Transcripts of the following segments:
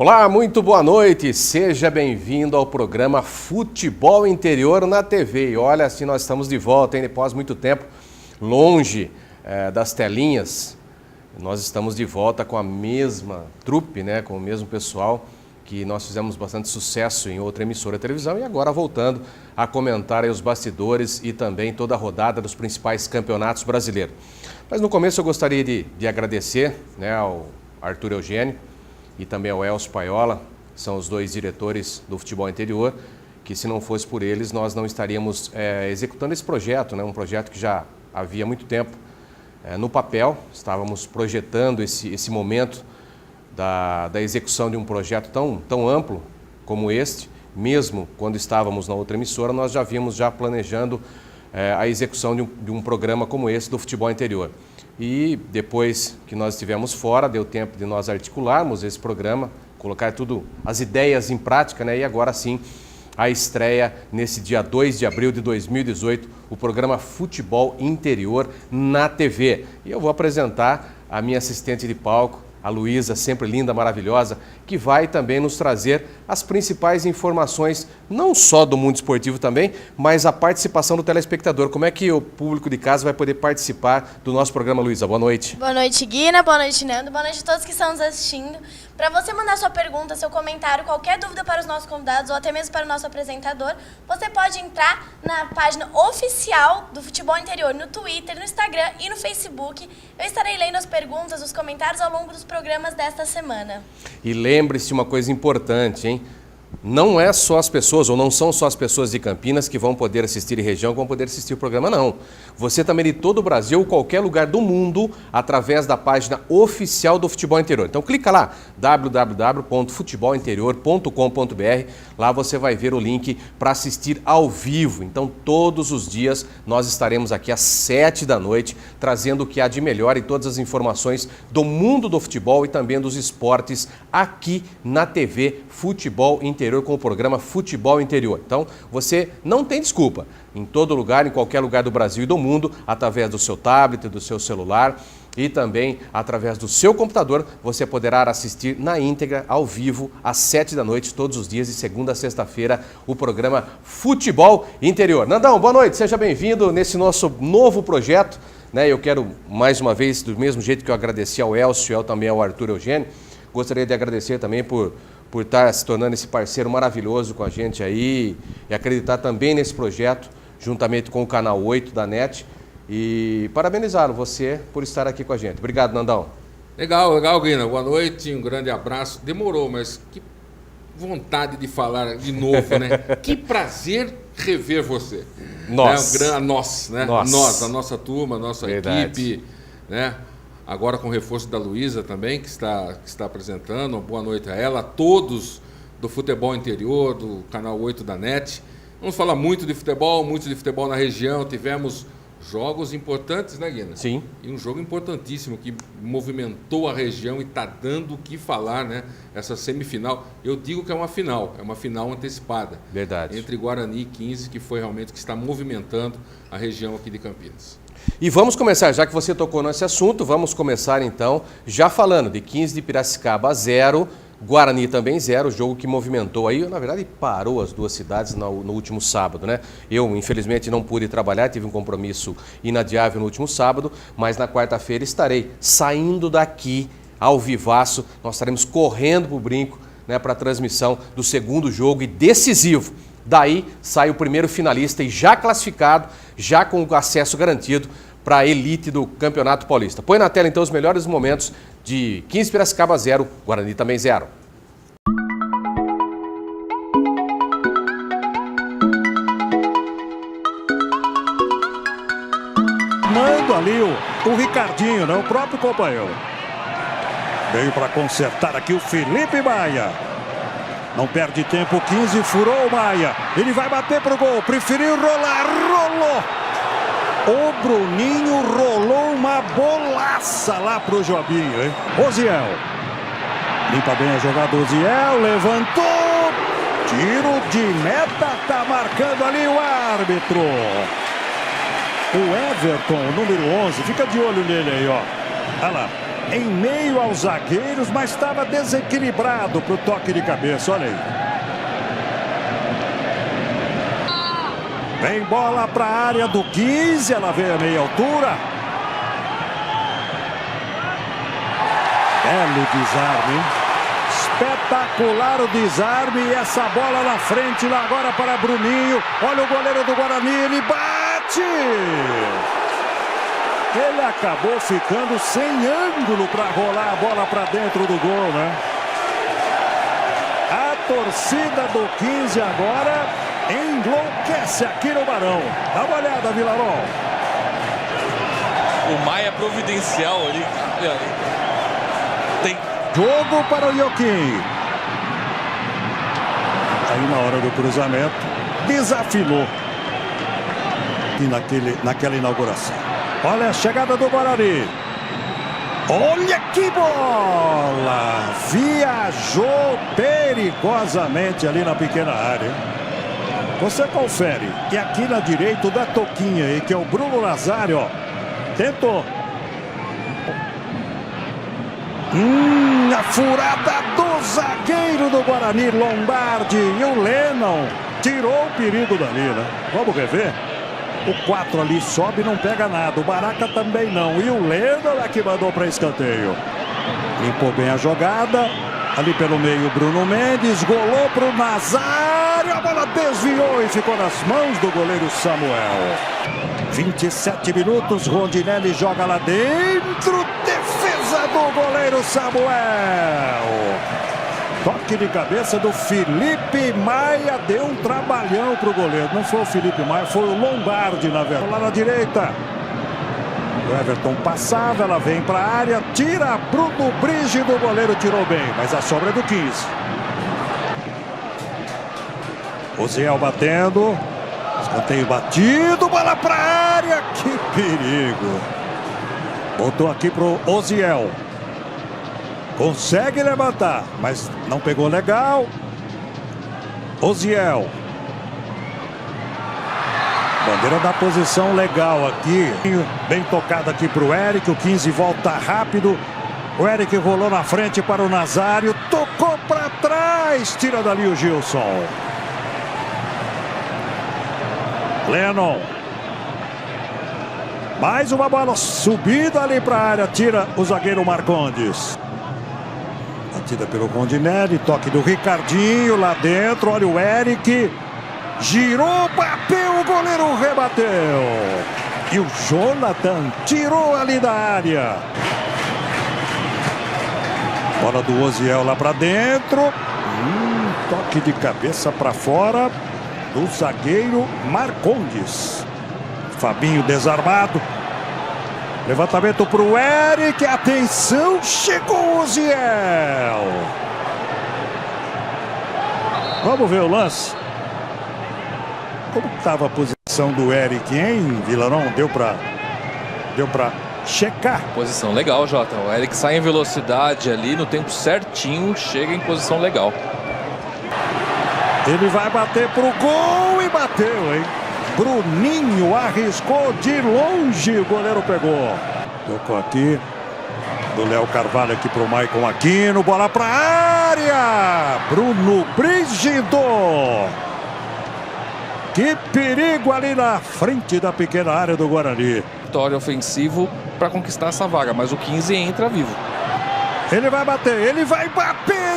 Olá, muito boa noite, seja bem-vindo ao programa Futebol Interior na TV. E olha, assim nós estamos de volta, hein? Depois de muito tempo longe das telinhas, nós estamos de volta com a mesma trupe, né? Com o mesmo pessoal que nós fizemos bastante sucesso em outra emissora de televisão e agora voltando a comentar aí os bastidores e também toda a rodada dos principais campeonatos brasileiros. Mas no começo eu gostaria de agradecer, né, ao Arthur Eugênio e também ao Elcio Paiola, que são os dois diretores do Futebol Interior, que se não fosse por eles nós não estaríamos executando esse projeto, né, um projeto que já havia muito tempo no papel, estávamos projetando esse momento da execução de um projeto tão amplo como este, mesmo quando estávamos na outra emissora, nós já vínhamos planejando a execução de um programa como esse do Futebol Interior. E depois que nós estivemos fora, deu tempo de nós articularmos esse programa, colocar tudo, as ideias em prática, né? E agora sim, a estreia nesse dia 2 de abril de 2018, o programa Futebol Interior na TV. E eu vou apresentar a minha assistente de palco, a Luísa, sempre linda, maravilhosa, que vai também nos trazer as principais informações, não só do mundo esportivo também, mas a participação do telespectador. Como é que o público de casa vai poder participar do nosso programa, Luísa? Boa noite. Boa noite, Guina. Boa noite, Nando. Boa noite a todos que estão nos assistindo. Para você mandar sua pergunta, seu comentário, qualquer dúvida para os nossos convidados ou até mesmo para o nosso apresentador, você pode entrar na página oficial do Futebol Interior, no Twitter, no Instagram e no Facebook. Eu estarei lendo as perguntas, os comentários ao longo dos programas desta semana. E lembre-se uma coisa importante, hein? Não é só as pessoas, ou não são só as pessoas de Campinas que vão poder assistir em região, que vão poder assistir o programa, não. Você também de todo o Brasil, ou qualquer lugar do mundo, através da página oficial do Futebol Interior. Então clica lá, www.futebolinterior.com.br. Lá você vai ver o link para assistir ao vivo. Então todos os dias nós estaremos aqui às 7 da noite, trazendo o que há de melhor e todas as informações do mundo do futebol e também dos esportes aqui na TV Futebol Interior, com o programa Futebol Interior. Então, você não tem desculpa. Em todo lugar, em qualquer lugar do Brasil e do mundo, através do seu tablet, do seu celular e também através do seu computador, você poderá assistir na íntegra, ao vivo, às 7 da noite, todos os dias, de segunda a sexta-feira, o programa Futebol Interior. Nandão, boa noite, seja bem-vindo nesse nosso novo projeto, né? Eu quero, mais uma vez, do mesmo jeito que eu agradeci ao Elcio e também ao Arthur Eugênio, gostaria de agradecer também por estar se tornando esse parceiro maravilhoso com a gente aí e acreditar também nesse projeto, juntamente com o Canal 8 da NET. E parabenizá-lo, você, por estar aqui com a gente. Obrigado, Nandão. Legal, Guina. Boa noite, um grande abraço. Demorou, mas que vontade de falar de novo, né? Que prazer rever você. Nós. Né? Nós, né? Nós, a nossa turma, a nossa equipe, né? Agora com o reforço da Luísa também, que está apresentando. Boa noite a ela, a todos do Futebol Interior, do Canal 8 da NET. Vamos falar muito de futebol na região. Tivemos jogos importantes, né, Guina? Sim. E um jogo importantíssimo que movimentou a região e está dando o que falar, né? Essa semifinal. Eu digo que é uma final antecipada. Verdade. Entre Guarani e 15, que foi realmente que está movimentando a região aqui de Campinas. E vamos começar, já que você tocou nesse assunto, vamos começar então já falando de 15 de Piracicaba 0, Guarani também 0, jogo que movimentou aí, na verdade parou as duas cidades no último sábado, né? Eu, infelizmente, não pude trabalhar, tive um compromisso inadiável no último sábado, mas na quarta-feira estarei saindo daqui ao vivaço, nós estaremos correndo para o brinco, né, para a transmissão do segundo jogo e decisivo. Daí sai o primeiro finalista e já classificado, já com o acesso garantido para a elite do Campeonato Paulista. Põe na tela então os melhores momentos de 15 Piracicaba 0, Guarani também 0. Manda ali o Ricardinho, né? O próprio companheiro. Veio para consertar aqui o Felipe Maia. Não perde tempo, 15, furou o Maia. Ele vai bater pro gol, preferiu rolar, rolou. O Bruninho rolou uma bolaça lá pro Jobinho, hein? Osiel. Limpa bem a jogada, Osiel, levantou. Tiro de meta, tá marcando ali o árbitro. O Everton, o número 11, fica de olho nele aí, ó. Olha lá. em meio aos zagueiros, mas estava desequilibrado para o toque de cabeça, olha aí. Vem bola para a área do 15, ela veio a meia altura. Belo desarme, hein? Espetacular o desarme e essa bola na frente, lá agora para Bruninho. Olha o goleiro do Guarani, ele bate! Ele acabou ficando sem ângulo para rolar a bola para dentro do gol, né? A torcida do 15 agora enlouquece aqui no Barão. Dá uma olhada, Vilaró. O Maia providencial ali. Tem jogo para o Joaquim. Aí na hora do cruzamento, desafinou. E naquela inauguração. Olha a chegada do Guarani. Olha que bola! Viajou perigosamente ali na pequena área. Você confere. E aqui na direita o da Toquinha aí, que é o Bruno Nazário, ó. Tentou. A furada do zagueiro do Guarani, Lombardi. E o Lennon tirou o perigo dali, né? Vamos rever? O 4 ali sobe e não pega nada. O Baraca também não. E o Lennon é que mandou para escanteio. Limpou bem a jogada. Ali pelo meio, Bruno Mendes. Golou para o Nazário. A bola desviou e ficou nas mãos do goleiro Samuel. 27 minutos. Rondinelli joga lá dentro. Defesa do goleiro Samuel. Toque de cabeça do Felipe Maia. Deu um trabalhão para o goleiro. Não foi o Felipe Maia, foi o Lombardi, na verdade. Lá na direita. O Everton passava, ela vem para a área. Tira Bruno Brígido. O goleiro tirou bem, mas a sobra é do 15. Oziel batendo. Escanteio batido. Bola para a área. Que perigo. Botou aqui para o Oziel. Consegue levantar, mas não pegou legal. Oziel. Bandeira da posição legal aqui. Bem tocada aqui para o Eric. O 15 volta rápido. O Eric rolou na frente para o Nazário. Tocou para trás. Tira dali o Gilson. Lennon. Mais uma bola subida ali para a área. Tira o zagueiro Marcondes. Batida pelo Rondinelli, toque do Ricardinho lá dentro, olha o Eric, girou, bateu, o goleiro rebateu. E o Jonathan tirou ali da área. Bola do Oziel lá para dentro, toque de cabeça para fora do zagueiro Marcondes. Fabinho desarmado. Levantamento para o Eric, atenção, chegou o Oziel. Vamos ver o lance. Como estava a posição do Eric, hein, Vilarão? Deu para checar. Posição legal, Jota. O Eric sai em velocidade ali, no tempo certinho, chega em posição legal. Ele vai bater pro gol e bateu, hein? Bruninho arriscou de longe, o goleiro pegou. Tocou aqui, do Léo Carvalho aqui pro Maicon Aquino, bola pra área. Bruno Brígido. Que perigo ali na frente da pequena área do Guarani. Vitória ofensivo para conquistar essa vaga, mas o 15 entra vivo. Ele vai bater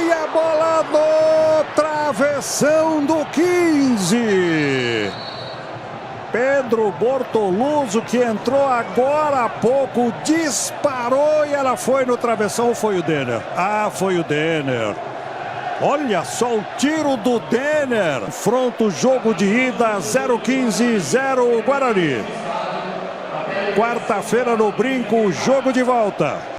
e a bola do travessão do 15. Pedro Bortoluso, que entrou agora há pouco, disparou e ela foi no travessão. Ou foi o Denner? Ah, foi o Denner. Olha só o tiro do Denner. Confronto, jogo de ida, 0-15, 0 Guarani. Quarta-feira no Brinco, jogo de volta.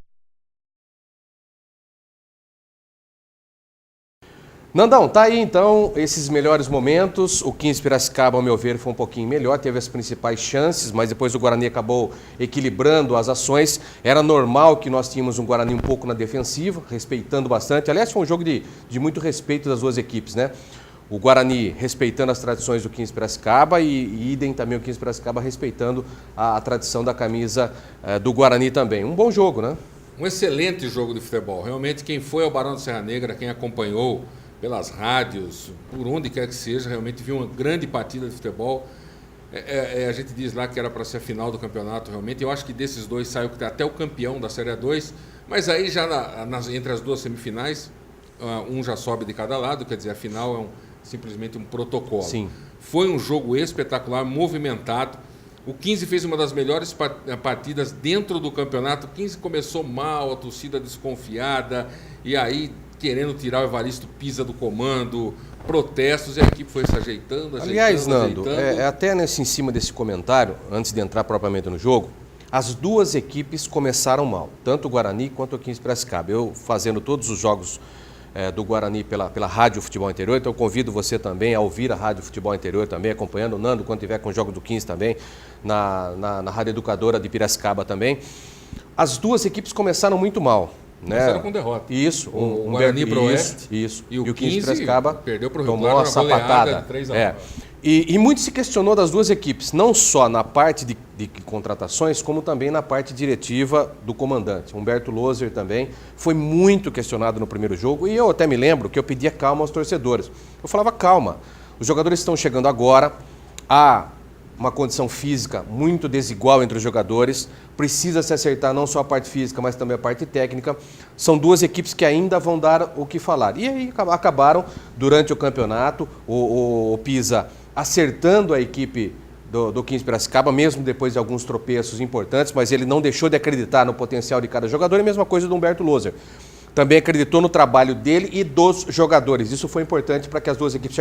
Nandão, tá aí então esses melhores momentos. O 15 Piracicaba, ao meu ver, foi um pouquinho melhor, teve as principais chances, mas depois o Guarani acabou equilibrando as ações. Era normal que nós tínhamos um Guarani um pouco na defensiva, respeitando bastante. Aliás, foi um jogo de muito respeito das duas equipes, né? O Guarani respeitando as tradições do 15 Piracicaba e idem também o 15 Piracicaba respeitando a tradição da camisa do Guarani também. Um bom jogo, né? um excelente jogo de futebol. Realmente, quem foi ao Barão da Serra Negra, quem acompanhou pelas rádios, por onde quer que seja, realmente viu uma grande partida de futebol. A gente diz lá que era para ser a final do campeonato, realmente. Eu acho que desses dois saiu até o campeão da Série A2, mas aí já entre as duas semifinais, um já sobe de cada lado, quer dizer, a final é simplesmente um protocolo. Sim. Foi um jogo espetacular, movimentado. O 15 fez uma das melhores partidas dentro do campeonato. O 15 começou mal, a torcida desconfiada, e aí querendo tirar o Evaristo Pisa do comando, protestos, e a equipe foi se ajeitando. Aliás, Nando, até em cima desse comentário, antes de entrar propriamente no jogo, as duas equipes começaram mal, tanto o Guarani quanto o 15 Piracicaba. Eu fazendo todos os jogos do Guarani pela Rádio Futebol Interior, então eu convido você também a ouvir a Rádio Futebol Interior também, acompanhando o Nando quando tiver com o jogo do 15 também, na Rádio Educadora de Piracicaba também. As duas equipes começaram muito mal. Começaram com derrota. Isso. O Guarani pro Oeste. Isso. E o 15 Piracicaba perdeu pro Rio tomou Claro uma sapatada. 3-1. E muito se questionou das duas equipes, não só na parte de contratações, como também na parte diretiva do comandante. Humberto Loser também foi muito questionado no primeiro jogo, e eu até me lembro que eu pedia calma aos torcedores. Eu falava, calma, os jogadores estão chegando agora, há uma condição física muito desigual entre os jogadores, precisa se acertar não só a parte física, mas também a parte técnica. São duas equipes que ainda vão dar o que falar. E aí acabaram, durante o campeonato, o Pisa acertando a equipe do 15 Piracicaba, mesmo depois de alguns tropeços importantes, mas ele não deixou de acreditar no potencial de cada jogador, e a mesma coisa do Humberto Loser. Também acreditou no trabalho dele e dos jogadores. Isso foi importante para que as duas equipes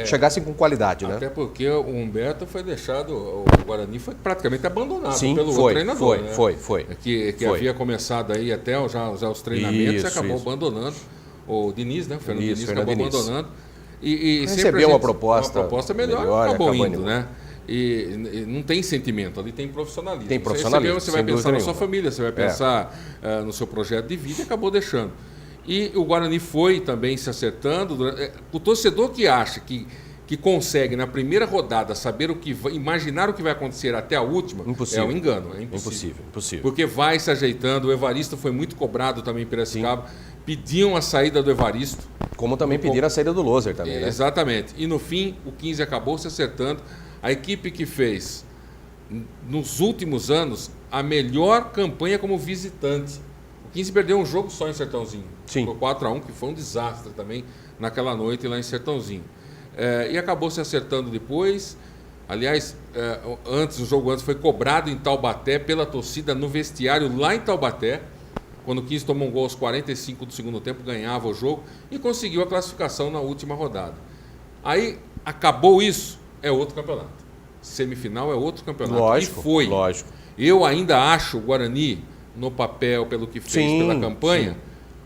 chegassem com qualidade, né? Até porque o Humberto foi deixado, o Guarani foi praticamente abandonado pelo outro treinador. Foi. Que havia começado aí até já os treinamentos e acabou abandonando. O Diniz, né? O Fernando Diniz acabou abandonando. E recebeu uma proposta melhor, acabou indo, né? E não tem sentimento, ali tem profissionalismo. Tem profissionalismo. Você vai pensar na sua família, você vai pensar no seu projeto de vida, e acabou deixando. E o Guarani foi também se acertando. O torcedor que acha que consegue, na primeira rodada, saber imaginar o que vai acontecer até a última, impossível. É um engano. É impossível. Porque vai se ajeitando. O Evaristo foi muito cobrado também em Piracicaba. Pediam a saída do Evaristo. Como também pediram a saída do Loser também, né? Exatamente. E no fim, o 15 acabou se acertando. A equipe que fez, nos últimos anos, a melhor campanha como visitante. O 15 perdeu um jogo só em Sertãozinho. Sim. Por 4-1, que foi um desastre também naquela noite lá em Sertãozinho. E acabou se acertando depois. Aliás, o jogo antes foi cobrado em Taubaté pela torcida no vestiário lá em Taubaté. Quando o 15 tomou um gol aos 45 do segundo tempo, ganhava o jogo e conseguiu a classificação na última rodada. Aí, acabou isso, é outro campeonato. Semifinal é outro campeonato. Lógico, e foi. Lógico. Eu ainda acho o Guarani, no papel, pelo que fez, pela campanha,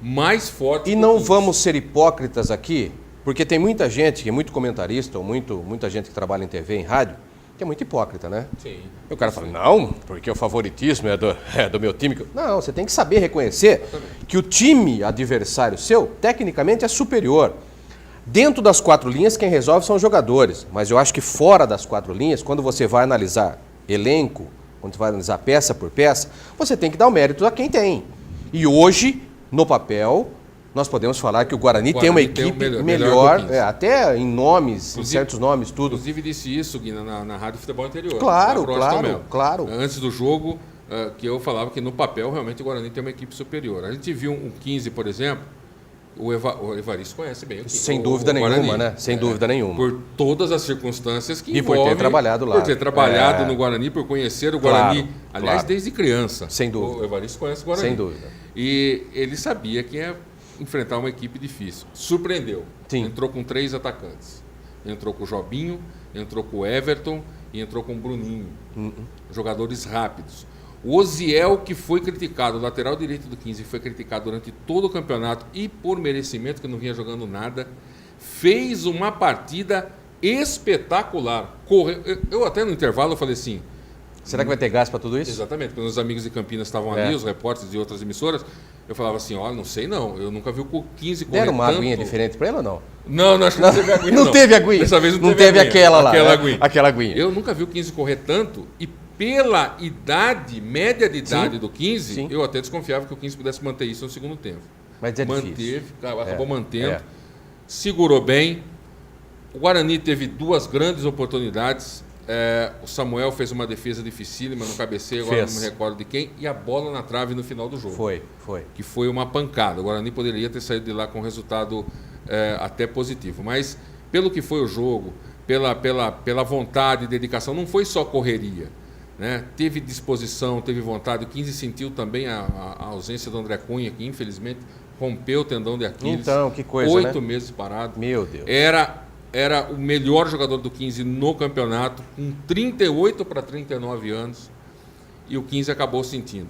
mais forte. E não vamos ser hipócritas aqui, porque tem muita gente, que é muito comentarista, ou muita gente que trabalha em TV, em rádio, que é muito hipócrita, né? Sim. E o cara fala, não, porque o favoritismo é do meu time. Não, você tem que saber reconhecer que o time adversário seu, tecnicamente, é superior. Dentro das quatro linhas, quem resolve são os jogadores. Mas eu acho que fora das quatro linhas, quando você vai analisar elenco, quando você vai analisar peça por peça, você tem que dar o mérito a quem tem. E hoje, no papel, nós podemos falar que o Guarani tem uma equipe melhor até em nomes, em certos nomes, tudo. Inclusive disse isso, Guina, na Rádio Futebol Interior. Claro. Antes do jogo, que eu falava que no papel, realmente, o Guarani tem uma equipe superior. A gente viu um 15, por exemplo, o Evaristo conhece bem o 15. Sem dúvida nenhuma, né? Sem dúvida nenhuma. Por todas as circunstâncias que envolvem. E por ter trabalhado lá. Por ter trabalhado no Guarani, por conhecer o Guarani. Aliás, desde criança. Sem dúvida. O Evaristo conhece o Guarani. Sem dúvida. E ele sabia que ia enfrentar uma equipe difícil. Surpreendeu. Sim. Entrou com 3 atacantes. Entrou com o Jobinho, entrou com o Everton e entrou com o Bruninho. Jogadores rápidos. O Oziel, que foi criticado, o lateral direito do 15, foi criticado durante todo o campeonato e por merecimento, que não vinha jogando nada, fez uma partida espetacular. Eu até no intervalo falei assim... Será que vai ter gás para tudo isso? Exatamente, quando os amigos de Campinas estavam ali, os repórteres de outras emissoras, eu falava assim, olha, não sei não, eu nunca vi o 15 correr Deram uma aguinha diferente para ele ou não? Não, acho que não teve aguinha. Não teve aguinha? Dessa vez não teve aquela lá. Aquela aguinha. Aquela aguinha. Eu nunca vi o 15 correr tanto e pela idade, média de idade do 15, Sim. eu até desconfiava que o 15 pudesse manter isso no segundo tempo. Mas é difícil. Manteve, acabou mantendo, É. segurou bem. O Guarani teve 2 grandes oportunidades. O Samuel fez uma defesa dificílima no cabeceio, agora não me recordo de quem, e a bola na trave no final do jogo. Foi. Que foi uma pancada. O Guarani poderia ter saído de lá com resultado até positivo. Mas, pelo que foi o jogo, pela vontade e dedicação, não foi só correria. Né? Teve disposição, teve vontade. O 15 sentiu também a ausência do André Cunha, que infelizmente rompeu o tendão de Aquiles. Então, que coisa, 8 né? meses parado. Meu Deus. Era o melhor jogador do 15 no campeonato, com 38 para 39 anos, e o 15 acabou sentindo.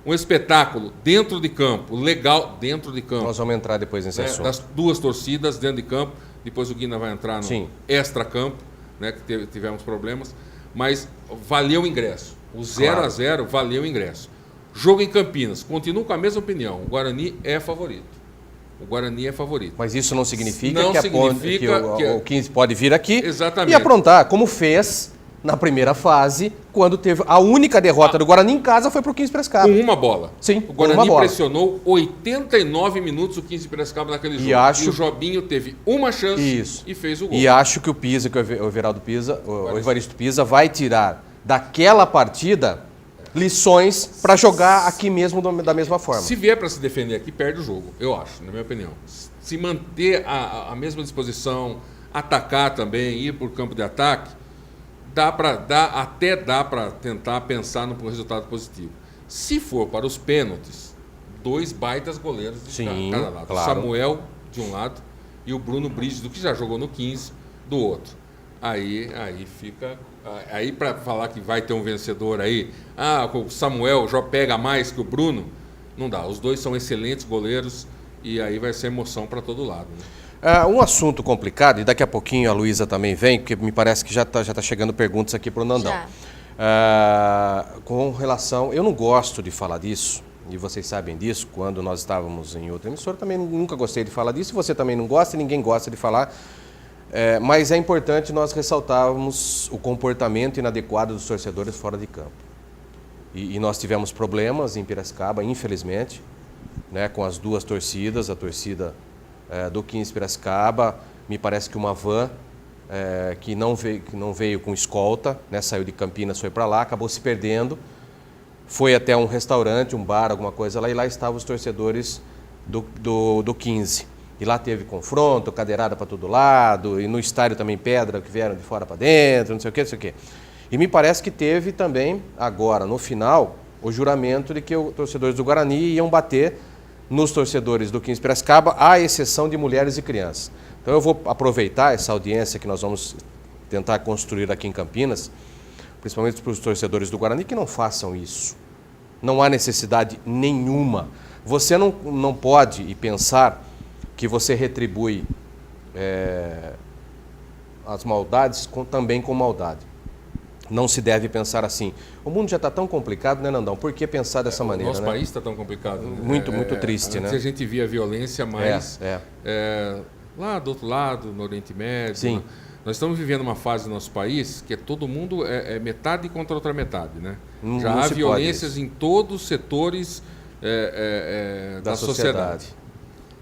Um espetáculo dentro de campo, legal dentro de campo. Nós vamos entrar depois nesse assunto. Das 2 torcidas dentro de campo, depois o Guina vai entrar no extra-campo, né, que tivemos problemas, mas valeu o ingresso. O 0-0 valeu o ingresso. Jogo em Campinas, continuo com a mesma opinião, o Guarani é favorito. O Guarani é favorito. Mas isso não significa Não que, significa o 15 pode vir aqui Exatamente. e aprontar, como fez na primeira fase, quando teve a única derrota do Guarani em casa foi pro 15 Piracicaba. Com uma bola. Sim, o com Guarani uma bola. pressionou 89 minutos o 15 Piracicaba naquele jogo. E o Jobinho teve uma chance e fez o gol. E acho que o Pisa, que o Everaldo Pisa, o Evaristo Pisa, vai tirar daquela partida lições para jogar aqui mesmo da mesma forma. Se vier para se defender aqui, perde o jogo, eu acho, na minha opinião. Se manter a mesma disposição, atacar também, ir por campo de ataque, dá para tentar pensar no resultado positivo. Se for para os pênaltis, 2 baitas goleiros de cada lado. Claro. O Samuel, de um lado, e o Bruno Brígido, que já jogou no 15, do outro. Aí fica... Aí para falar que vai ter um vencedor aí, o Samuel já pega mais que o Bruno, não dá. Os 2 são excelentes goleiros e aí vai ser emoção para todo lado. Né? Um assunto complicado, e daqui a pouquinho a Luísa também vem, porque me parece que já tá chegando perguntas aqui para o Nandão. Com relação... Eu não gosto de falar disso, e vocês sabem disso, quando nós estávamos em outra emissora, também nunca gostei de falar disso, você também não gosta e ninguém gosta de falar. Mas é importante nós ressaltarmos o comportamento inadequado dos torcedores fora de campo. E nós tivemos problemas em Piracicaba, infelizmente, né, com as 2 torcidas, a torcida do 15 Piracicaba, me parece que uma van que não veio com escolta, né, saiu de Campinas, foi para lá, acabou se perdendo, foi até um restaurante, um bar, alguma coisa lá, e lá estavam os torcedores do 15. E lá teve confronto, cadeirada para todo lado, e no estádio também pedra que vieram de fora para dentro, não sei o quê. E me parece que teve também, agora, no final, o juramento de que os torcedores do Guarani iam bater nos torcedores do 15 Piracicaba, à exceção de mulheres e crianças. Então eu vou aproveitar essa audiência que nós vamos tentar construir aqui em Campinas, principalmente para os torcedores do Guarani, que não façam isso. Não há necessidade nenhuma. Você não pode pensar que você retribui as maldades também com maldade. Não se deve pensar assim. O mundo já está tão complicado, né, Nandão? Por que pensar dessa maneira? Nosso né? país está tão complicado. Né? Muito triste, né? Antes a gente via violência mais lá do outro lado, no Oriente Médio. Sim. Né? Nós estamos vivendo uma fase no nosso país que todo mundo é metade contra outra metade. Né? Já há violências em todos os setores da sociedade.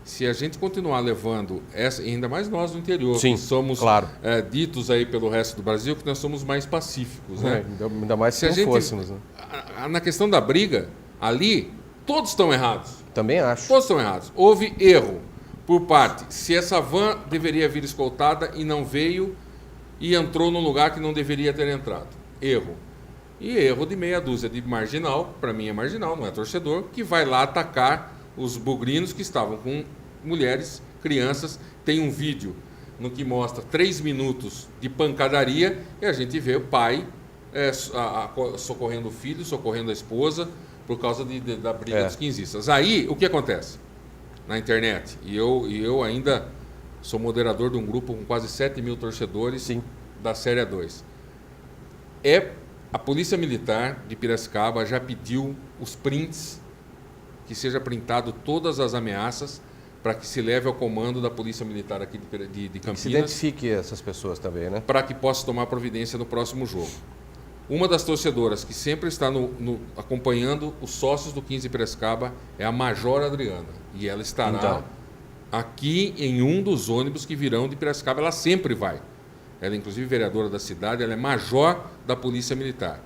Se a gente continuar levando essa, ainda mais nós do interior, que somos ditos aí pelo resto do Brasil, que nós somos mais pacíficos, né? Ainda mais se não fôssemos. Né? Na questão da briga, ali, todos estão errados. Também acho. Todos estão errados. Houve erro por parte. Se essa van deveria vir escoltada e não veio e entrou num lugar que não deveria ter entrado. Erro. E erro de meia dúzia de marginal, para mim é marginal, não é torcedor, que vai lá atacar os bugrinos que estavam com mulheres, crianças. Tem um vídeo no que mostra 3 minutos de pancadaria e a gente vê o pai socorrendo o filho, socorrendo a esposa por causa da briga dos quinzistas. Aí, o que acontece na internet? E eu ainda sou moderador de um grupo com quase 7 mil torcedores da Série A2. A Polícia Militar de Piracicaba já pediu os prints, que seja printado todas as ameaças para que se leve ao comando da Polícia Militar aqui de Campinas. Que se identifique essas pessoas também, né? Para que possa tomar providência no próximo jogo. Uma das torcedoras que sempre está acompanhando os sócios do 15 Piracicaba é a Major Adriana. E ela estará aqui em um dos ônibus que virão de Piracicaba. Ela sempre vai. Ela é inclusive vereadora da cidade, ela é major da Polícia Militar.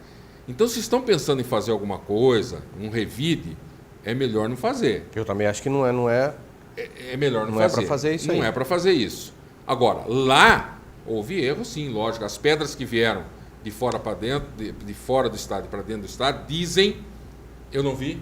Então, se estão pensando em fazer alguma coisa, um revide, é melhor não fazer. Eu também acho que não é melhor não fazer. Não é para fazer isso aí. Não é para fazer isso. Agora, lá houve erro, sim, lógico. As pedras que vieram de fora para dentro, de fora do estádio para dentro do estádio, dizem, eu vi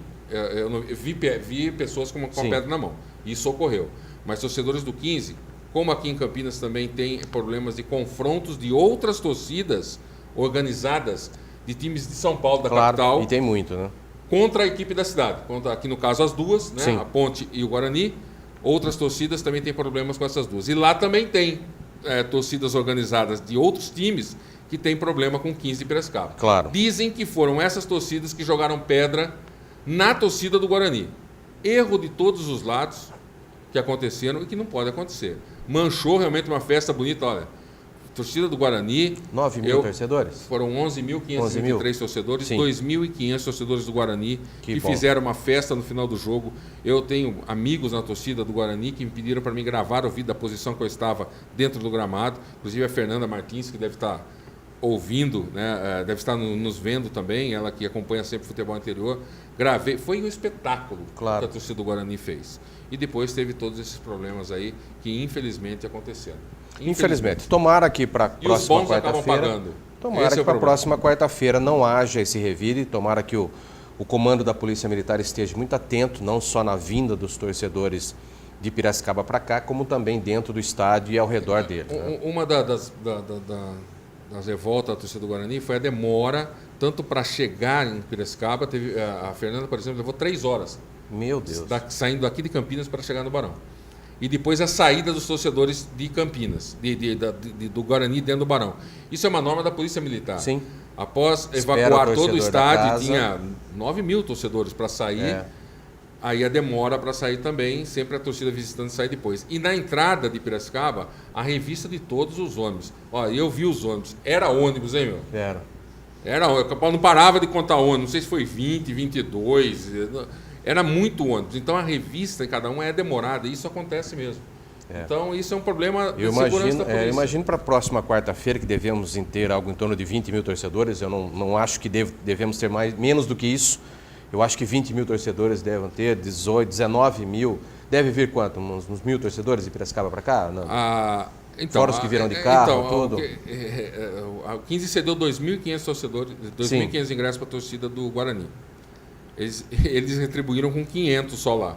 pessoas com a pedra na mão. Isso ocorreu. Mas torcedores do 15, como aqui em Campinas também tem problemas de confrontos de outras torcidas organizadas de times de São Paulo, da capital. E tem muito, né? Contra a equipe da cidade. Aqui no caso as duas, né? A Ponte e o Guarani. Outras torcidas também têm problemas com essas duas. E lá também tem torcidas organizadas de outros times que têm problema com 15 de Piracicaba. Claro. Dizem que foram essas torcidas que jogaram pedra na torcida do Guarani. Erro de todos os lados que aconteceram e que não pode acontecer. Manchou realmente uma festa bonita, olha. Torcida do Guarani... 9 mil torcedores? Foram 11.523 torcedores, 2.500 torcedores do Guarani que fizeram uma festa no final do jogo. Eu tenho amigos na torcida do Guarani que me pediram para mim gravar o vídeo da posição que eu estava dentro do gramado. Inclusive a Fernanda Martins, que deve estar ouvindo, né? Deve estar nos vendo também, ela que acompanha sempre o futebol interior. Gravei, foi um espetáculo que a torcida do Guarani fez. E depois teve todos esses problemas aí que infelizmente aconteceram. Infelizmente. Tomara que para a próxima quarta-feira. Tomara que para a próxima quarta-feira não haja esse revire. Tomara que o comando da Polícia Militar esteja muito atento, não só na vinda dos torcedores de Piracicaba para cá, como também dentro do estádio e ao redor dele. Né? Uma das revoltas da torcida do Guarani foi a demora, tanto para chegar em Piracicaba. A Fernanda, por exemplo, levou 3 horas. Meu Deus. Saindo daqui de Campinas para chegar no Barão. E depois a saída dos torcedores de Campinas, do Guarani dentro do Barão. Isso é uma norma da Polícia Militar. Sim. Após evacuar todo o estádio, tinha 9 mil torcedores para sair. Aí a demora para sair também, sempre a torcida visitante sai depois. E na entrada de Piracicaba, a revista de todos os ônibus. Olha, eu vi os ônibus. Era ônibus, hein, meu? Era. O Capão não parava de contar ônibus. Não sei se foi 20, 22... Era muito ônibus. Então, a revista em cada um é demorada. E isso acontece mesmo. Então, isso é um problema de segurança da polícia. Eu imagino para a próxima quarta-feira que devemos ter algo em torno de 20 mil torcedores. Eu não acho que devemos ter menos do que isso. Eu acho que 20 mil torcedores devem ter, 18, 19 mil. Deve vir quanto? Uns 1.000 torcedores de Piracicaba para cá? Não. Fora os que vieram de carro, tudo. O 15 cedeu 2.500 torcedores, 2.500 ingressos para a torcida do Guarani. Eles retribuíram com 500 só lá.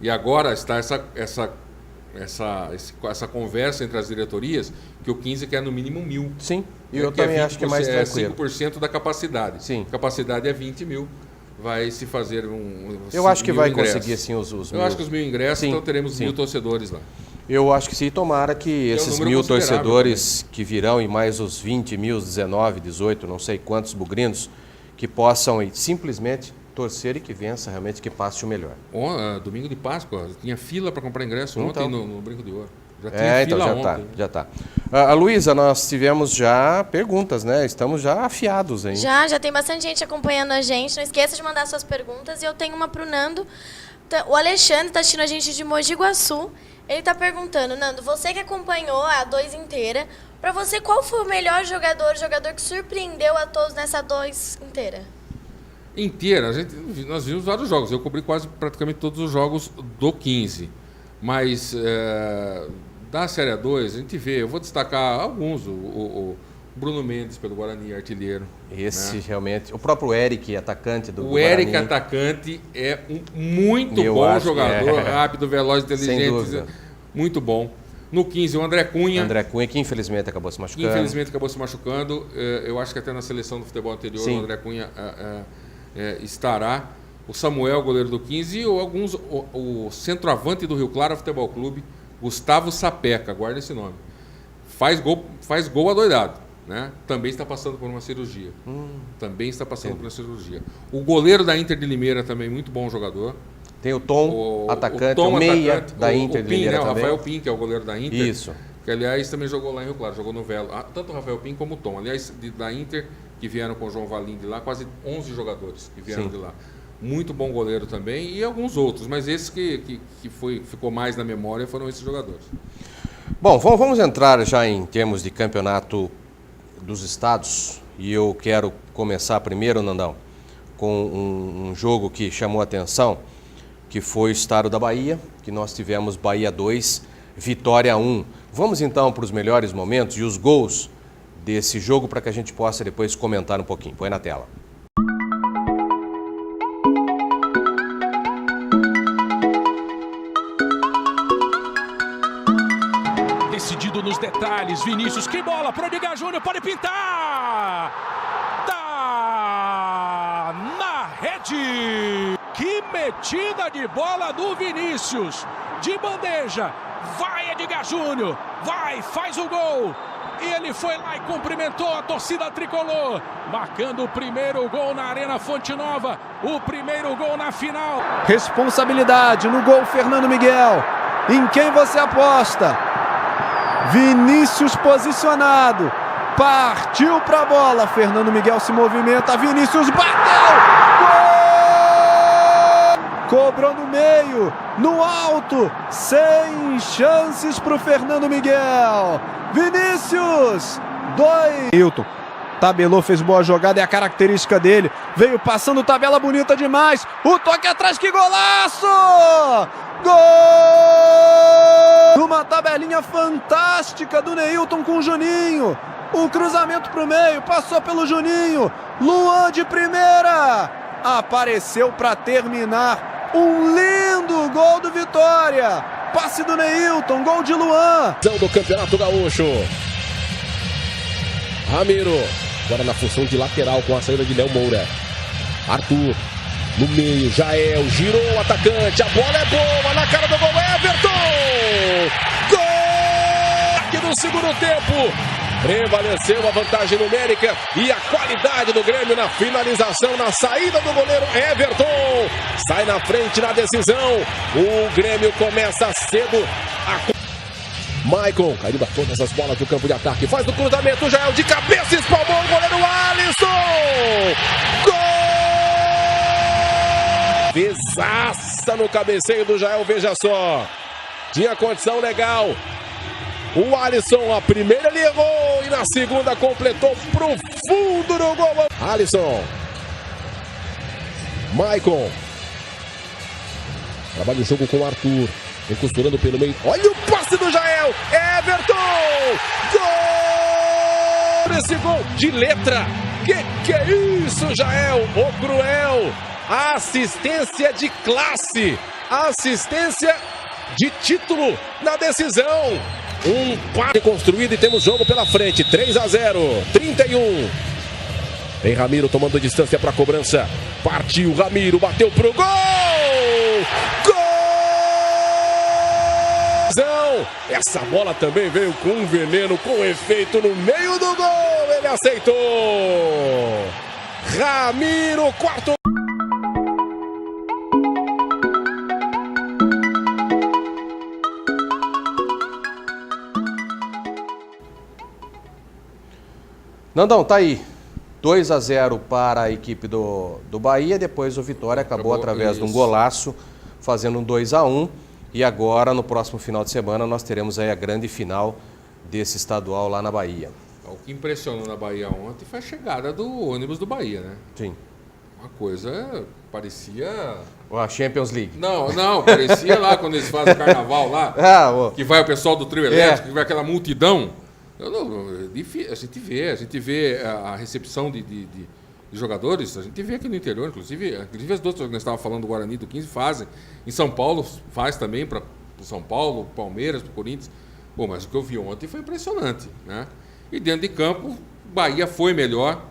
E agora está essa conversa entre as diretorias que o 15 quer no mínimo 1.000. Sim, e eu também acho que é mais tranquilo. 5% da capacidade. Sim. A capacidade é 20 mil. Vai se fazer eu acho que vai conseguir assim os 1.000. Eu acho que os 1.000 ingressos, então teremos 1.000 torcedores lá. Eu acho que sim, tomara que esses 1.000 torcedores que virão e mais os 20 mil, 19, 18, não sei quantos bugrinos, que possam simplesmente torcer e que vença realmente, que passe o melhor. Domingo de Páscoa, tinha fila para comprar ingresso ontem no Brinco de Ouro. Já tinha então fila já está. A Luísa, nós tivemos já perguntas, né? Estamos já afiados, hein? Já tem bastante gente acompanhando a gente. Não esqueça de mandar suas perguntas. E eu tenho uma para o Nando. O Alexandre está assistindo a gente de Mogi Guaçu. Ele está perguntando, Nando, você que acompanhou a A2 inteira, para você qual foi o melhor jogador que surpreendeu a todos nessa A2 inteira? Nós vimos vários jogos. Eu cobri praticamente todos os jogos do 15. Mas da Série A2, a gente vê, eu vou destacar alguns. O Bruno Mendes pelo Guarani, artilheiro. Esse realmente. O próprio Eric, atacante do Guarani. O Eric, atacante, é um muito bom jogador, rápido, veloz, inteligente. Muito bom. No 15, o André Cunha. Que infelizmente acabou se machucando. Eu acho que até na seleção do futebol anterior, o André Cunha estará. O Samuel, goleiro do 15, e o centroavante do Rio Claro Futebol Clube, Gustavo Sapeca, guarda esse nome. Faz gol adoidado, né? Também está passando por uma cirurgia. O goleiro da Inter de Limeira também, muito bom jogador. Tem o Tom, atacante, o meia da Inter de Limeira também. O Rafael Pim, que é o goleiro da Inter. Isso. Que, aliás, também jogou lá em Rio Claro, jogou no Velo. Tanto o Rafael Pim como o Tom. Aliás, da Inter que vieram com o João Valim de lá, quase 11 jogadores que vieram Sim. de lá. Muito bom goleiro também e alguns outros, mas esse que ficou mais na memória foram esses jogadores. Bom, vamos entrar já em termos de campeonato dos estados e eu quero começar primeiro, Nandão, com um jogo que chamou a atenção, que foi o estado da Bahia, que nós tivemos Bahia 2, Vitória 1. Vamos então para os melhores momentos e os gols desse jogo para que a gente possa depois comentar um pouquinho. Põe na tela. Decidido nos detalhes, Vinícius, que bola para o Edgar Júnior, pode pintar! Tá na rede! Que metida de bola do Vinícius, de bandeja, vai Edgar Júnior, vai, faz o gol! E ele foi lá e cumprimentou a torcida tricolor, marcando o primeiro gol na Arena Fonte Nova, o primeiro gol na final. Responsabilidade no gol, Fernando Miguel. Em quem você aposta? Vinícius posicionado, partiu para a bola, Fernando Miguel se movimenta, Vinícius bateu, gol! Cobrou no meio, no alto, sem chances para o Fernando Miguel, Vinícius, 2. Hilton, tabelou, fez boa jogada, é a característica dele, veio passando tabela bonita demais, o toque atrás, que golaço! Gol! Uma tabelinha fantástica do Neilton com o Juninho. O cruzamento para o meio, passou pelo Juninho. Luan de primeira. Apareceu para terminar. Um lindo gol do Vitória. Passe do Neilton, gol de Luan. Do Campeonato Gaúcho. Ramiro, agora na função de lateral com a saída de Léo Moura. Arthur. No meio, Jael, girou o atacante, a bola é boa, na cara do gol, Everton! Gol! Aqui no segundo tempo, prevaleceu a vantagem numérica e a qualidade do Grêmio na finalização, na saída do goleiro Everton. Sai na frente na decisão, o Grêmio começa cedo a... Maicon, caindo a todas as bolas do campo de ataque, faz o cruzamento, Jael de cabeça, espalmou o goleiro Alisson! Gol! Pesaça no cabeceio do Jael, veja só. Tinha condição legal. O Alisson, a primeira ele errou e na segunda completou pro fundo no gol. Alisson. Maicon. Trabalha o jogo com o Arthur. Vem costurando pelo meio. Olha o passe do Jael. Everton. Gol! Esse gol de letra. Que é isso, Jael? O cruel. Assistência de classe, assistência de título na decisão. Um passe construído e temos jogo pela frente. 3-0, 31. Vem Ramiro tomando distância para a cobrança. Partiu Ramiro, bateu pro gol! Gol! Essa bola também veio com veneno, com efeito no meio do gol. Ele aceitou. Ramiro, quarto. Nandão, tá aí. 2-0 para a equipe do Bahia. Depois o Vitória acabou através de um golaço, fazendo um 2-1. E agora, no próximo final de semana, nós teremos aí a grande final desse estadual lá na Bahia. O que impressionou na Bahia ontem foi a chegada do ônibus do Bahia, né? Sim. Uma coisa, parecia... A Champions League. Não, parecia lá quando eles fazem o carnaval lá, que vai o pessoal do trio elétrico, que vai aquela multidão. A gente vê a recepção de jogadores, a gente vê aqui no interior, inclusive as duas que nós estávamos falando do Guarani, do 15 fazem, em São Paulo faz também para o São Paulo, Palmeiras, para o Corinthians. Bom, mas o que eu vi ontem foi impressionante, né? E dentro de campo, Bahia foi melhor.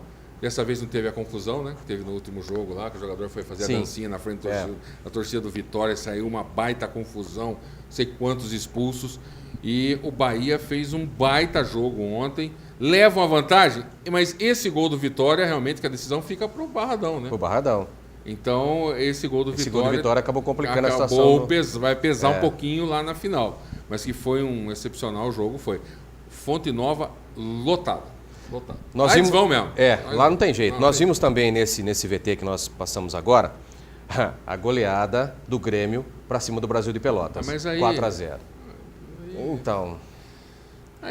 Dessa vez não teve a confusão, né? Que teve no último jogo lá, que o jogador foi fazer a dancinha na frente da torcida do Vitória, saiu uma baita confusão, não sei quantos expulsos. E o Bahia fez um baita jogo ontem, leva uma vantagem, mas esse gol do Vitória, realmente, que a decisão fica pro Barradão, né? Pro Barradão. Então, esse gol do Vitória acabou complicando a situação. Vai pesar um pouquinho lá na final. Mas que foi um excepcional jogo, foi. Fonte Nova lotada. Lotado. Nós Eles vão mesmo. Lá não tem jeito. Nós vimos também nesse VT que nós passamos agora, a goleada do Grêmio para cima do Brasil de Pelotas. Mas aí... 4-0. Então...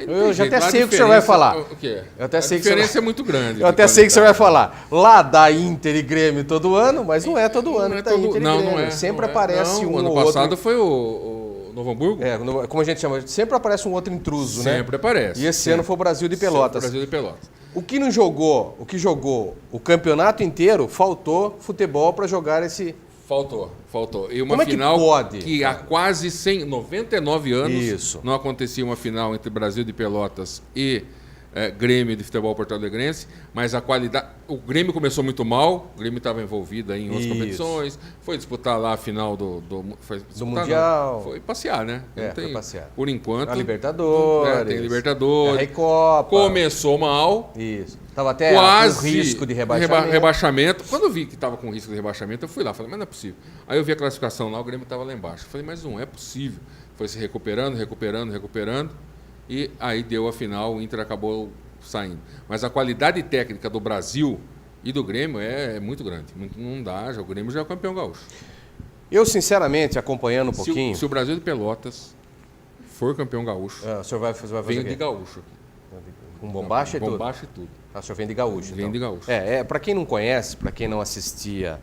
Eu já até sei o que o senhor vai falar. O quê? Eu até sei a diferença é muito grande. Eu até sei o que o senhor vai falar. Lá dá Inter e Grêmio todo ano, mas não é todo ano que dá Inter e Grêmio. Não é. Sempre aparece um ou outro. Ano passado foi o Novo Hamburgo. Como a gente chama, sempre aparece um outro intruso, né? Sempre aparece. E esse ano foi o Brasil de Pelotas. Brasil de Pelotas. O que jogou o campeonato inteiro, faltou futebol para jogar esse... Faltou. E uma Como é que final pode? que há quase 99 anos não acontecia uma final entre Brasil de Pelotas e Grêmio de Futebol Porto Alegrense, mas a qualidade... O Grêmio começou muito mal, o Grêmio estava envolvido aí em outras competições, foi disputar lá a final do Mundial. Foi passear, né? Foi passear. Por enquanto... A Libertadores. Tem Libertadores. A Recopa. Começou mal. Isso. Estava até quase com risco de rebaixamento. Quando eu vi que estava com risco de rebaixamento, eu fui lá, falei, mas não é possível. Aí eu vi a classificação lá, o Grêmio estava lá embaixo. Eu falei, mas não é possível. Foi se recuperando. E aí deu a final, o Inter acabou saindo. Mas a qualidade técnica do Brasil e do Grêmio é muito grande. Não dá, o Grêmio já é o campeão gaúcho. Eu, sinceramente, acompanhando um pouquinho... Se o Brasil de Pelotas for campeão gaúcho, o senhor vai fazer vem de gaúcho. Com bombacha e tudo? Bombacha e tudo. O senhor vem de gaúcho, Vem de gaúcho. Para quem não conhece, para quem não assistia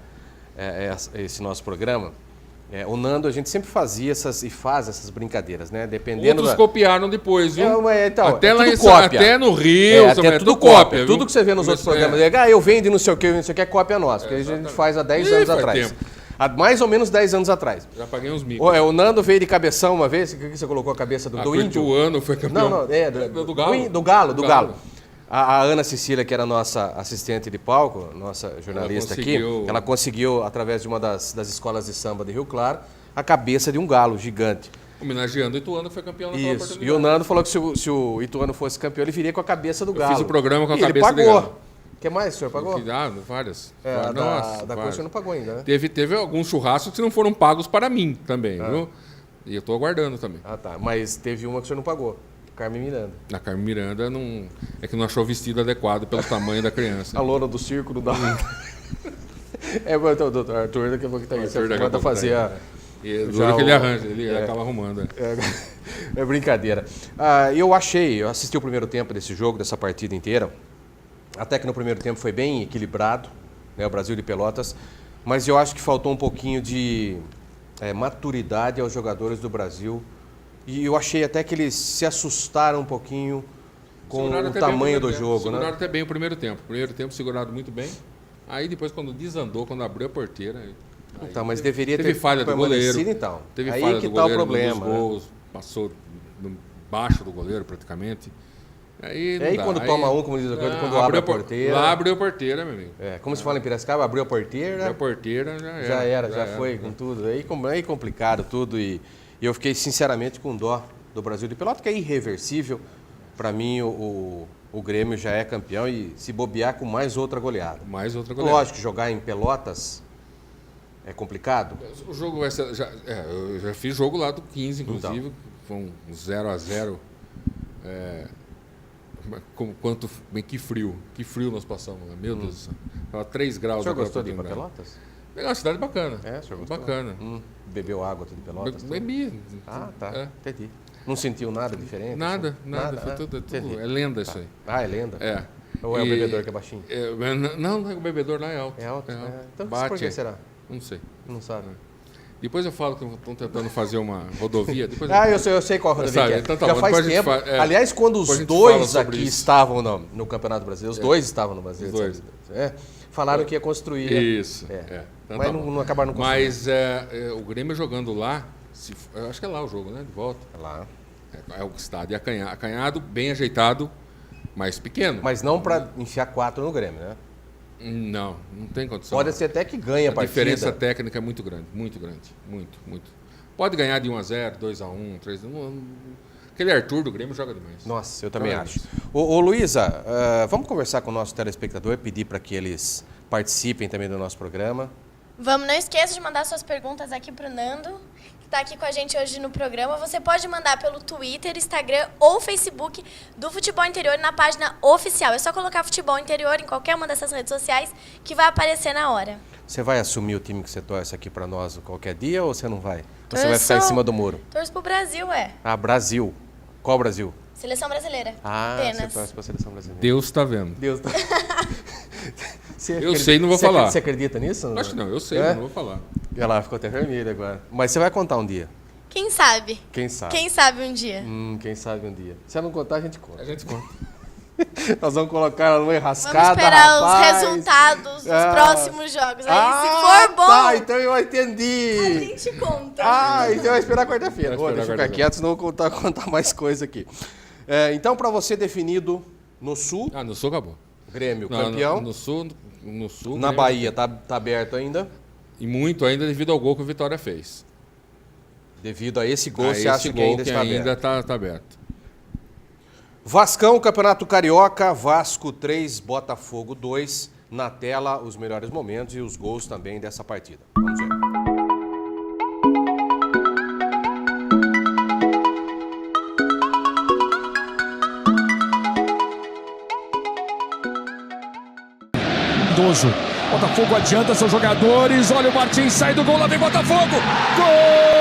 esse nosso programa... o Nando, a gente sempre fazia faz essas brincadeiras, né? Dependendo Outros copiaram depois, viu? Até lá até no Rio, até tudo cópia. Viu? Tudo que você vê nos outros programas. Eu vendo não sei o que, é cópia nossa, porque a gente faz há 10 anos atrás. Tempo. Há mais ou menos 10 anos atrás. Já paguei uns micos. O Nando veio de cabeção uma vez, que você colocou a cabeça do índio? Do ano foi campeão. Do Galo. Do Galo. A Ana Cecília, que era nossa assistente de palco, nossa jornalista ela conseguiu, através de uma das escolas de samba de Rio Claro, a cabeça de um galo gigante. Homenageando o Ituano, que foi campeão na Copa Portuguesa. E o Nando falou que se o Ituano fosse campeão, ele viria com a cabeça do galo. Eu fiz o programa com a cabeça do galo. O que mais o senhor pagou? Várias. Da coisa o senhor não pagou ainda, né? Teve alguns churrascos que não foram pagos para mim também, viu? E eu estou aguardando também. Tá. Mas teve uma que o senhor não pagou. Carmen Miranda. A Carmen Miranda não achou o vestido adequado pelo tamanho da criança. A lona do circo não dá. O doutor Arthur daqui a pouco está aí. Você manda fazer a... Duro que ele arranja, ele acaba arrumando. É brincadeira. Eu assisti o primeiro tempo desse jogo, dessa partida inteira. Até que no primeiro tempo foi bem equilibrado, né, o Brasil de Pelotas. Mas eu acho que faltou um pouquinho de maturidade aos jogadores do Brasil. E eu achei até que eles se assustaram um pouquinho com o tamanho do jogo. Seguraram até bem o primeiro tempo. O primeiro tempo segurado muito bem. Aí depois, quando desandou, quando abriu a porteira... mas deveria ter falha do goleiro. Então. Teve aí falha que do tá goleiro, o problema. Gols, passou baixo do goleiro praticamente. Aí quando toma como diz o coisa, quando abre a porteira... Lá abriu a porteira, meu amigo. Como se fala em Piracicaba, abriu a porteira... Abriu a porteira, já era. Já foi com tudo. Aí complicado tudo e eu fiquei sinceramente com dó do Brasil de Pelotas, que é irreversível. Para mim, o Grêmio já é campeão e se bobear com mais outra goleada. Lógico, jogar em Pelotas é complicado. O jogo vai ser... eu já fiz jogo lá do 15, inclusive, foi um 0-0. Que frio nós passamos, né? Meu Deus do céu. Estava 3 graus. O senhor gostou de ir para Pelotas? É uma cidade bacana. O senhor gostou? Bacana. Bebeu água de Pelotas? Bebi. Tá. Entendi. Não sentiu nada diferente? Nada. Foi tudo. É lenda isso aí. É lenda? É. Ou é o bebedor que é baixinho? Não, o bebedor lá é alto. É alto? Então por que será? Não sei. Não sabe. Depois eu falo que estão tentando fazer uma rodovia. Depois eu sei qual rodovia que é. Então já faz tempo. Aliás, quando os dois aqui estavam no Campeonato Brasileiro, os dois estavam no Brasil. Os dois. Falaram que ia construir. Isso. Então, mas não acabaram não construindo. Mas o Grêmio jogando lá, eu acho que é lá o jogo, né? De volta. É lá. É o estádio acanhado, bem ajeitado, mas pequeno. Mas não para enfiar 4 no Grêmio, né? Não tem condição. Pode ser até que ganhe a partida. A diferença técnica é muito grande. Muito. Pode ganhar de 1-0, 2-1, 3-1. Aquele Arthur do Grêmio joga demais. Nossa, eu também acho. Ô Luísa, vamos conversar com o nosso telespectador, pedir para que eles participem também do nosso programa. Vamos, não esqueça de mandar suas perguntas aqui para o Nando, que está aqui com a gente hoje no programa, você pode mandar pelo Twitter, Instagram ou Facebook do Futebol Interior na página oficial. É só colocar Futebol Interior em qualquer uma dessas redes sociais que vai aparecer na hora. Você vai assumir o time que você torce aqui para nós qualquer dia ou você não vai? Ou você vai ficar em cima do muro? Torço pro Brasil, Ah, Brasil. Qual Brasil? Seleção brasileira. Ah, apenas. você torce para a seleção brasileira. Deus está vendo. Deus tá... Eu sei, não vou falar. Você acredita nisso? Acho que não, eu sei, mas não vou falar. Ela ficou até vermelha agora. Mas você vai contar um dia? Quem sabe? Quem sabe? Quem sabe um dia? Quem sabe um dia. Se ela não contar, a gente conta. A gente conta. Nós vamos colocar ela numa enrascada, Vamos esperar rapaz. os resultados dos próximos jogos. Aí, se for bom... Tá, então eu entendi. A gente conta. Então vai esperar quarta-feira. Deixa eu ficar quieto, senão eu vou contar mais coisa aqui. Então, para você definido no Sul... No Sul acabou. Grêmio, campeão. No Sul, na Grêmio, Bahia, tá aberto ainda? E muito ainda devido ao gol que o Vitória fez. Devido a esse gol, você acha que ainda está aberto? Ainda está aberto. Vascão, Campeonato Carioca, Vasco 3, Botafogo 2. Na tela, os melhores momentos e os gols também dessa partida. Vamos ver. Botafogo adianta seus jogadores. Olha o Martins, sai do gol, lá vem Botafogo. Gol!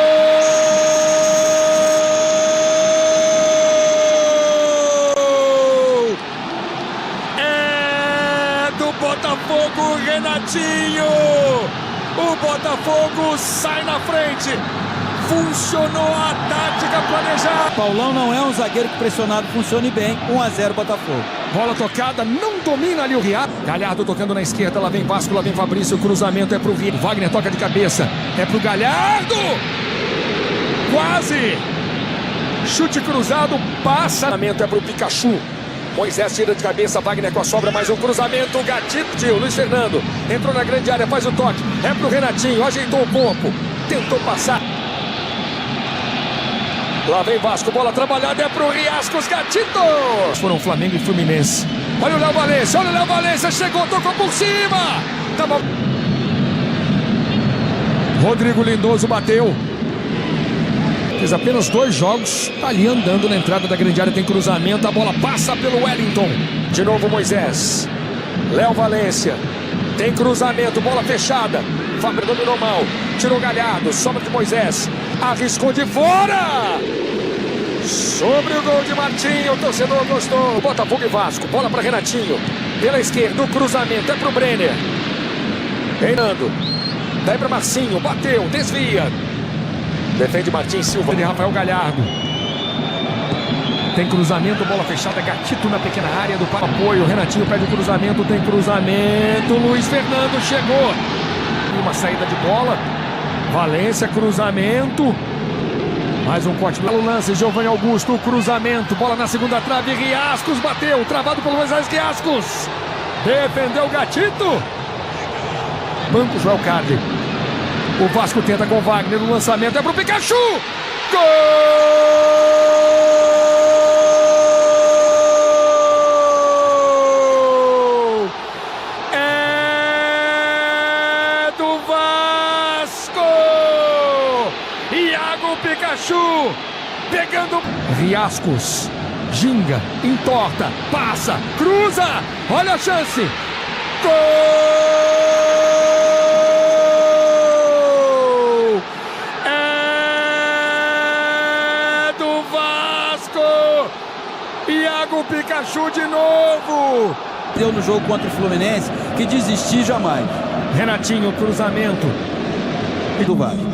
Botafogo, Renatinho! O Botafogo sai na frente. Funcionou a tática planejada. Paulão não é um zagueiro que pressionado funcione bem. 1-0 Botafogo. Bola tocada, não domina ali o Riacho. Galhardo tocando na esquerda, lá vem Vasco, lá vem Fabrício. O cruzamento é pro Rio. Wagner toca de cabeça, é pro Galhardo. Quase. Chute cruzado, passa. O cruzamento é pro Pikachu. Moisés tira de cabeça, Wagner com a sobra, mais um cruzamento, o Gatito, Luiz Fernando, entrou na grande área, faz o toque, é pro Renatinho, ajeitou o corpo, tentou passar. Lá vem Vasco, bola trabalhada, é pro Riascos, Gatito! Foram Flamengo e Fluminense. Olha o Léo Valência, chegou, tocou por cima! Tava... Rodrigo Lindoso bateu. Fez apenas 2 jogos, tá ali andando na entrada da grande área, tem cruzamento, a bola passa pelo Wellington. De novo Moisés, Léo Valência, tem cruzamento, bola fechada, Fábio dominou mal, tirou Galhardo, sobra de Moisés, arriscou de fora! Sobre o gol de Martinho, o torcedor gostou. Botafogo e Vasco, bola para Renatinho, pela esquerda, o cruzamento é pro Brenner. Reinando, daí para Marcinho, bateu, desvia. Defende Martins Silva de Rafael Galhardo. Tem cruzamento, bola fechada, Gatito na pequena área do apoio. Renatinho pede o cruzamento, tem cruzamento. Luiz Fernando chegou. Uma saída de bola. Valência, cruzamento. Mais um corte pelo lance, Giovanni Augusto, cruzamento. Bola na segunda trave, Riascos bateu. Travado pelo Moisés Riascos. Defendeu Gatito. Banco Joel Cardi. O Vasco tenta com Wagner, o lançamento é pro Pikachu! Gol! É do Vasco! Iago Pikachu pegando... Riascos, ginga, entorta, passa, cruza! Olha a chance! Gol! Iago Pikachu de novo. Deu no jogo contra o Fluminense que desistir jamais. Renatinho, cruzamento. E do Vasco.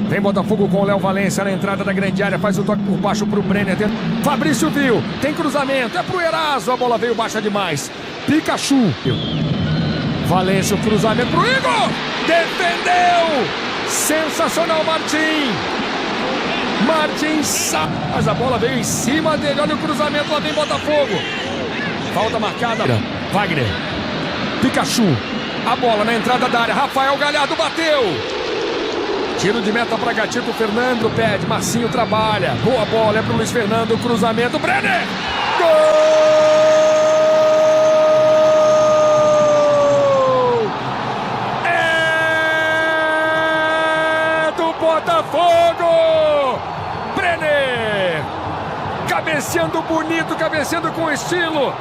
Vem Botafogo com o Léo Valência na entrada da grande área. Faz o toque por baixo pro Brenner. Fabrício viu. Tem cruzamento. É pro Eraso. A bola veio baixa demais. Pikachu. Valência, o cruzamento pro Igor. Defendeu. Sensacional, Martins. Mas a bola veio em cima dele. Olha o cruzamento, lá vem Botafogo. Falta marcada. Wagner. Pikachu. A bola na entrada da área. Rafael Galhardo bateu. Tiro de meta para Gatito. Fernando pede. Marcinho trabalha. Boa bola. É pro Luiz Fernando. Cruzamento. Brenner. Gol! É do Botafogo! Cabeceando bonito, cabeceando com estilo.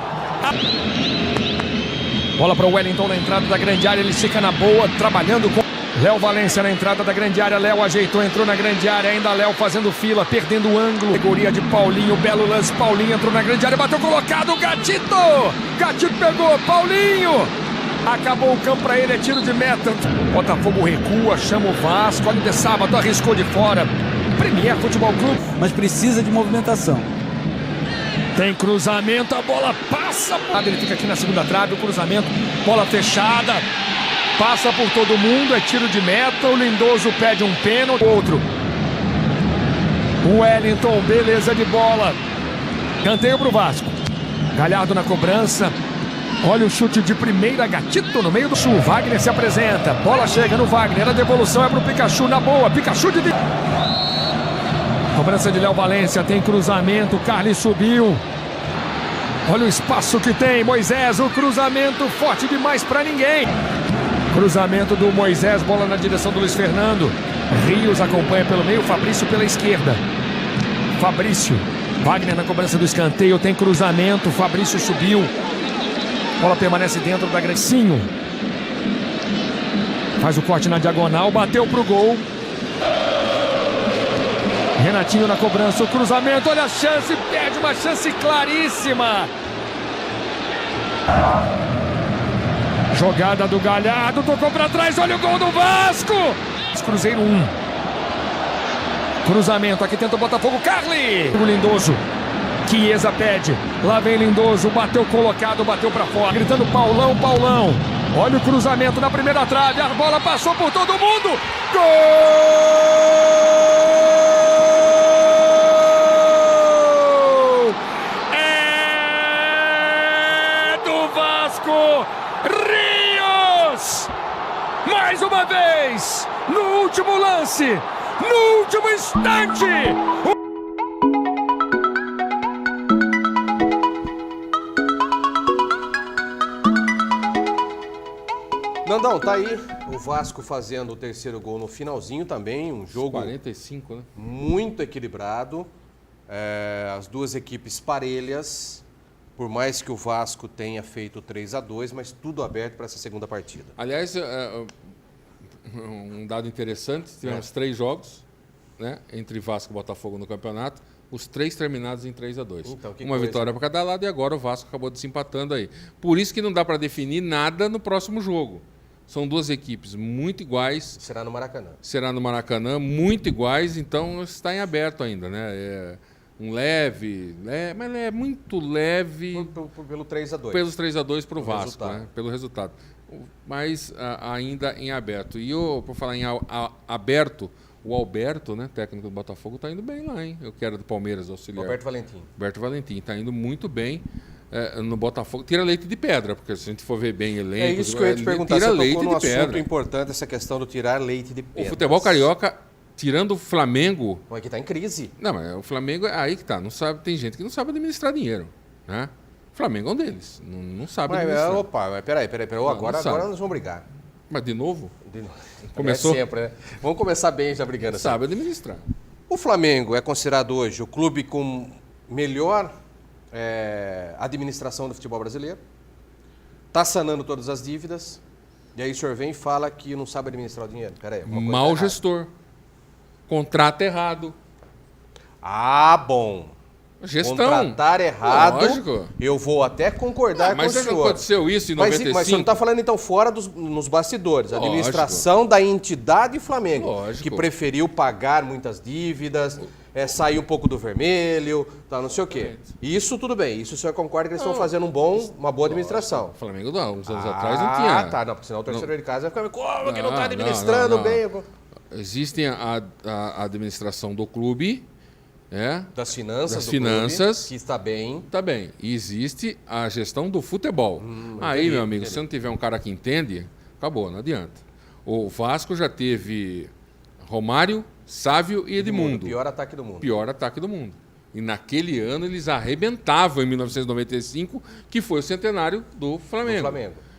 Bola para o Wellington na entrada da grande área. Ele fica na boa, trabalhando com Léo Valência na entrada da grande área. Léo ajeitou, entrou na grande área. Ainda Léo fazendo fila, perdendo o ângulo. Categoria de Paulinho, belo lance. Paulinho entrou na grande área, bateu colocado. Gatito! Gatito pegou, Paulinho! Acabou o campo para ele, é tiro de meta. Botafogo recua, chama o Vasco. Olha de sábado, arriscou de fora. Premier Futebol Clube. Mas precisa de movimentação. Tem cruzamento, a bola passa. Ele fica aqui na segunda trave, o cruzamento. Bola fechada. Passa por todo mundo, é tiro de meta. O Lindoso pede um pênalti. Outro. O Wellington, beleza de bola. Canteio pro Vasco. Galhardo na cobrança. Olha o chute de primeira, Gatito no meio do sul. Wagner se apresenta. Bola chega no Wagner. A devolução é pro Pikachu na boa. Pikachu de... Cobrança de Léo Valência. Tem cruzamento. Carly subiu. Olha o espaço que tem. Moisés, o cruzamento forte demais para ninguém. Cruzamento do Moisés. Bola na direção do Luiz Fernando. Rios acompanha pelo meio. Fabrício pela esquerda. Fabrício. Wagner na cobrança do escanteio. Tem cruzamento. Fabrício subiu. Bola permanece dentro da Grecinho. Faz o corte na diagonal. Bateu pro gol. Renatinho na cobrança. O cruzamento. Olha a chance. Perde uma chance claríssima. Jogada do Galhardo. Tocou pra trás. Olha o gol do Vasco. Cruzeiro 1. Cruzamento. Aqui tenta o Botafogo. Carly. O Lindoso. Chiesa pede, lá vem Lindoso, bateu colocado, bateu pra fora, gritando Paulão, Paulão. Olha o cruzamento na primeira trave, a bola passou por todo mundo. Gol! É do Vasco, Rios! Mais uma vez, no último lance, no último instante. Nandão, tá aí o Vasco fazendo o terceiro gol no finalzinho também, um jogo 45, né? Muito equilibrado, as duas equipes parelhas, por mais que o Vasco tenha feito 3-2, mas tudo aberto para essa segunda partida. Aliás, um dado interessante, tivemos 3 jogos, né, entre Vasco e Botafogo no campeonato, os 3 terminados em 3-2. Então, uma vitória para cada lado e agora o Vasco acabou desempatando aí. Por isso que não dá para definir nada no próximo jogo. São duas equipes muito iguais. Será no Maracanã. Será no Maracanã, muito iguais, então está em aberto ainda, né? É um leve, mas é muito leve. Pelo 3-2. Pelos 3-2 para o Vasco, né? Pelo resultado. Mas ainda em aberto. E por falar em aberto, o Alberto, né, técnico do Botafogo, está indo bem lá, hein? Eu quero do Palmeiras auxiliar. Alberto Valentim. Alberto Valentim, está indo muito bem. No Botafogo, tira leite de pedra, porque se a gente for ver bem elenco... É isso que eu ia te perguntar, tira você leite tocou num de pedra. assunto importante, essa questão do tirar leite de pedra. O futebol carioca, tirando o Flamengo... Bom, aqui está em crise. Não, mas o Flamengo, aí que tá, não sabe, tem gente que não sabe administrar dinheiro, né? O Flamengo é um deles, não sabe administrar. Mas peraí, agora nós vamos brigar. Mas de novo? Começou? Sempre, né? Vamos começar bem já brigando. Sabe administrar. O Flamengo é considerado hoje o clube com melhor... administração do futebol brasileiro, está sanando todas as dívidas, e aí o senhor vem e fala que não sabe administrar o dinheiro. Peraí, mau gestor, contrato errado. Ah, bom. Gestão. Contratar errado, lógico. Eu vou até concordar com o senhor. Mas não aconteceu isso em 95? Mas você não está falando então fora nos bastidores. A administração da entidade Flamengo, lógico, que preferiu pagar muitas dívidas, sair um pouco do vermelho, tá, não sei o quê. Isso tudo bem, isso o senhor concorda que eles estão fazendo uma boa administração. O Flamengo uns anos atrás não tinha. Ah, tá, não, porque senão o torcedor de casa vai ficar, como que não está administrando bem? Existe a administração do clube, das finanças, clube, que está bem. Está bem. E existe a gestão do futebol. Aí, meu amigo, se não tiver um cara que entende, acabou, não adianta. O Vasco já teve Romário, Sávio e Edmundo. Pior ataque do mundo. Pior ataque do mundo. E naquele ano eles arrebentavam, em 1995, que foi o centenário do Flamengo.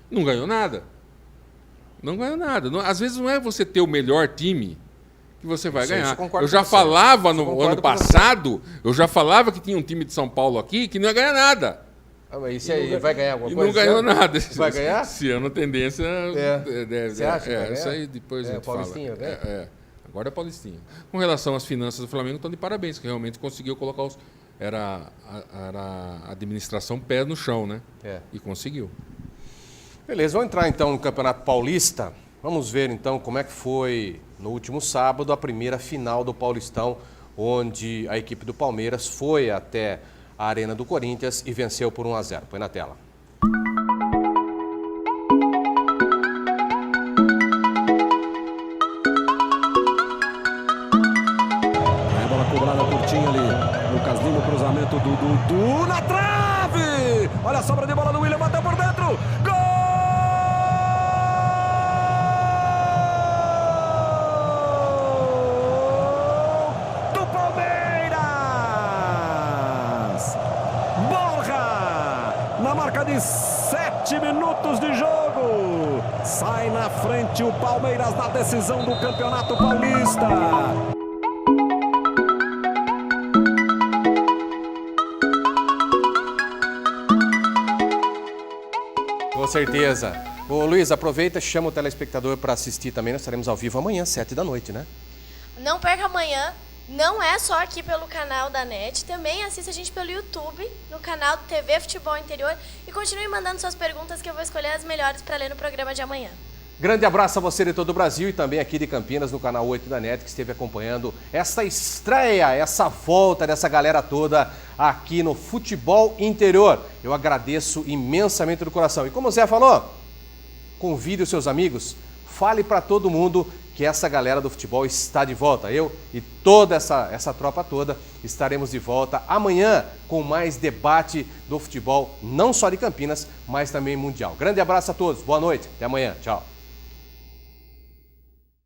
Não ganhou nada. Não ganhou nada. Às vezes não é você ter o melhor time que você vai ganhar. Eu já falava no ano passado, eu já falava que tinha um time de São Paulo aqui que não ia ganhar nada. Isso aí, vai ganhar alguma coisa? E não ganhou nada. Vai ganhar? Esse ano a tendência Você acha que vai ganhar? Isso aí depois a gente Paulistinha, fala. né? Agora é Paulistinha. Com relação às finanças do Flamengo, estão de parabéns, que realmente conseguiu colocar os... Era a administração pé no chão, né? E conseguiu. Beleza, vamos entrar então no Campeonato Paulista. Vamos ver então como é que foi no último sábado a primeira final do Paulistão, onde a equipe do Palmeiras foi até a Arena do Corinthians e venceu por 1-0. Põe na tela. A bola cobrada curtinha ali. Lucas Lima, cruzamento do Dudu na trave! Olha a sobra de bola do William, bateu por dentro! Gol! Na marca de 7 minutos de jogo, sai na frente o Palmeiras da decisão do Campeonato Paulista. Com certeza. Ô Luiz, aproveita e chama o telespectador para assistir também. Nós estaremos ao vivo amanhã, 7 da noite, né? Não perca amanhã. Não é só aqui pelo canal da NET, também assista a gente pelo YouTube, no canal do TV Futebol Interior, e continue mandando suas perguntas que eu vou escolher as melhores para ler no programa de amanhã. Grande abraço a você de todo o Brasil e também aqui de Campinas, no canal 8 da NET, que esteve acompanhando essa estreia, essa volta dessa galera toda aqui no Futebol Interior. Eu agradeço imensamente do coração. E como o Zé falou, convide os seus amigos, fale para todo mundo que essa galera do futebol está de volta. Eu e toda essa tropa toda estaremos de volta amanhã com mais debate do futebol, não só de Campinas, mas também mundial. Grande abraço a todos, boa noite, até amanhã, tchau.